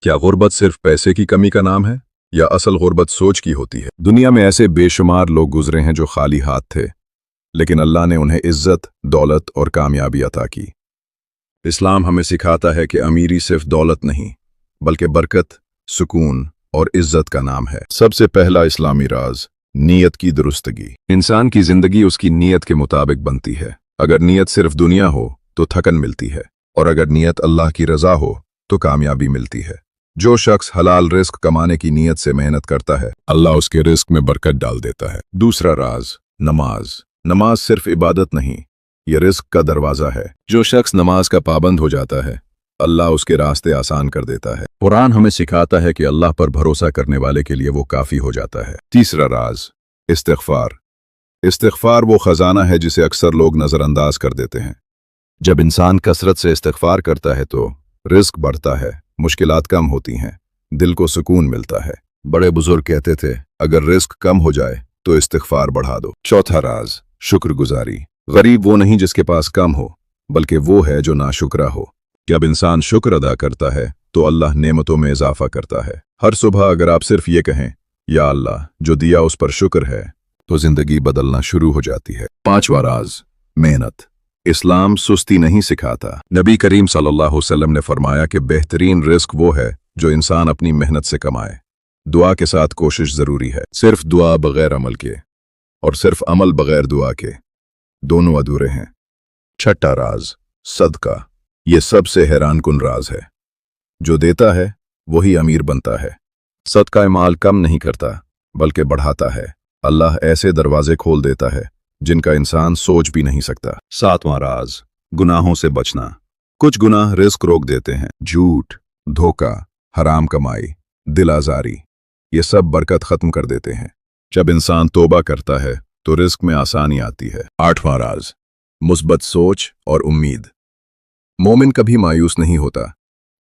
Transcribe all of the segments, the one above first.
کیا غربت صرف پیسے کی کمی کا نام ہے یا اصل غربت سوچ کی ہوتی ہے؟ دنیا میں ایسے بے شمار لوگ گزرے ہیں جو خالی ہاتھ تھے، لیکن اللہ نے انہیں عزت، دولت اور کامیابی عطا کی۔ اسلام ہمیں سکھاتا ہے کہ امیری صرف دولت نہیں، بلکہ برکت، سکون اور عزت کا نام ہے۔ سب سے پہلا اسلامی راز، نیت کی درستگی۔ انسان کی زندگی اس کی نیت کے مطابق بنتی ہے۔ اگر نیت صرف دنیا ہو تو تھکن ملتی ہے، اور اگر نیت اللہ کی رضا ہو تو کامیابی ملتی ہے۔ جو شخص حلال رزق کمانے کی نیت سے محنت کرتا ہے، اللہ اس کے رزق میں برکت ڈال دیتا ہے۔ دوسرا راز، نماز۔ نماز صرف عبادت نہیں، یہ رزق کا دروازہ ہے۔ جو شخص نماز کا پابند ہو جاتا ہے، اللہ اس کے راستے آسان کر دیتا ہے۔ قرآن ہمیں سکھاتا ہے کہ اللہ پر بھروسہ کرنے والے کے لیے وہ کافی ہو جاتا ہے۔ تیسرا راز، استغفار۔ استغفار وہ خزانہ ہے جسے اکثر لوگ نظر انداز کر دیتے ہیں۔ جب انسان کثرت سے استغفار کرتا ہے تو رزق بڑھتا ہے، مشکلات کم ہوتی ہیں، دل کو سکون ملتا ہے۔ بڑے بزرگ کہتے تھے، اگر رزق کم ہو جائے تو استغفار بڑھا دو۔ چوتھا راز، شکر گزاری۔ غریب وہ نہیں جس کے پاس کم ہو، بلکہ وہ ہے جو ناشکرا ہو۔ جب انسان شکر ادا کرتا ہے تو اللہ نعمتوں میں اضافہ کرتا ہے۔ ہر صبح اگر آپ صرف یہ کہیں، یا اللہ جو دیا اس پر شکر ہے، تو زندگی بدلنا شروع ہو جاتی ہے۔ پانچواں راز، محنت۔ اسلام سستی نہیں سکھاتا۔ نبی کریم صلی اللہ علیہ وسلم نے فرمایا کہ بہترین رزق وہ ہے جو انسان اپنی محنت سے کمائے۔ دعا کے ساتھ کوشش ضروری ہے۔ صرف دعا بغیر عمل کے اور صرف عمل بغیر دعا کے دونوں ادھورے ہیں۔ چھٹا راز، صدقہ۔ یہ سب سے حیران کن راز ہے۔ جو دیتا ہے وہی امیر بنتا ہے۔ صدقہ مال کم نہیں کرتا بلکہ بڑھاتا ہے۔ اللہ ایسے دروازے کھول دیتا ہے جن کا انسان سوچ بھی نہیں سکتا۔ ساتواں راز، گناہوں سے بچنا۔ کچھ گناہ رزق روک دیتے ہیں۔ جھوٹ، دھوکہ، حرام کمائی، دل آزاری، یہ سب برکت ختم کر دیتے ہیں۔ جب انسان توبہ کرتا ہے تو رزق میں آسانی آتی ہے۔ آٹھواں راز، مثبت سوچ اور امید۔ مومن کبھی مایوس نہیں ہوتا۔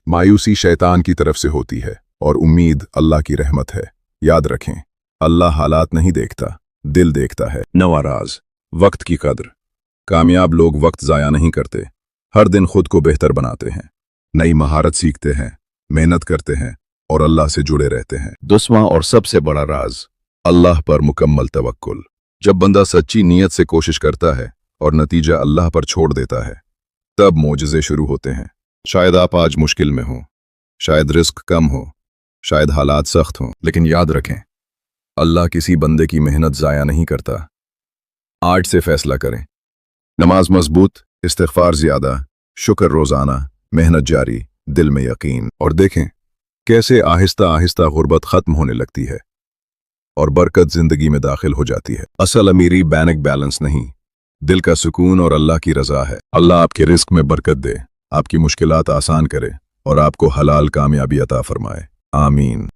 مایوسی شیطان کی طرف سے ہوتی ہے اور امید اللہ کی رحمت ہے۔ یاد رکھیں، اللہ حالات نہیں دیکھتا، دل دیکھتا ہے۔ نواں راز، وقت کی قدر۔ کامیاب لوگ وقت ضائع نہیں کرتے، ہر دن خود کو بہتر بناتے ہیں، نئی مہارت سیکھتے ہیں، محنت کرتے ہیں اور اللہ سے جڑے رہتے ہیں۔ دسواں اور سب سے بڑا راز، اللہ پر مکمل توکل۔ جب بندہ سچی نیت سے کوشش کرتا ہے اور نتیجہ اللہ پر چھوڑ دیتا ہے، تب معجزے شروع ہوتے ہیں۔ شاید آپ آج مشکل میں ہوں، شاید رزق کم ہو، شاید حالات سخت ہوں، لیکن یاد رکھیں، اللہ کسی بندے کی محنت ضائع نہیں کرتا۔ آج سے فیصلہ کریں، نماز مضبوط، استغفار زیادہ، شکر روزانہ، محنت جاری، دل میں یقین، اور دیکھیں کیسے آہستہ آہستہ غربت ختم ہونے لگتی ہے اور برکت زندگی میں داخل ہو جاتی ہے۔ اصل امیری بینک بیلنس نہیں، دل کا سکون اور اللہ کی رضا ہے۔ اللہ آپ کے رزق میں برکت دے، آپ کی مشکلات آسان کرے اور آپ کو حلال کامیابی عطا فرمائے۔ آمین۔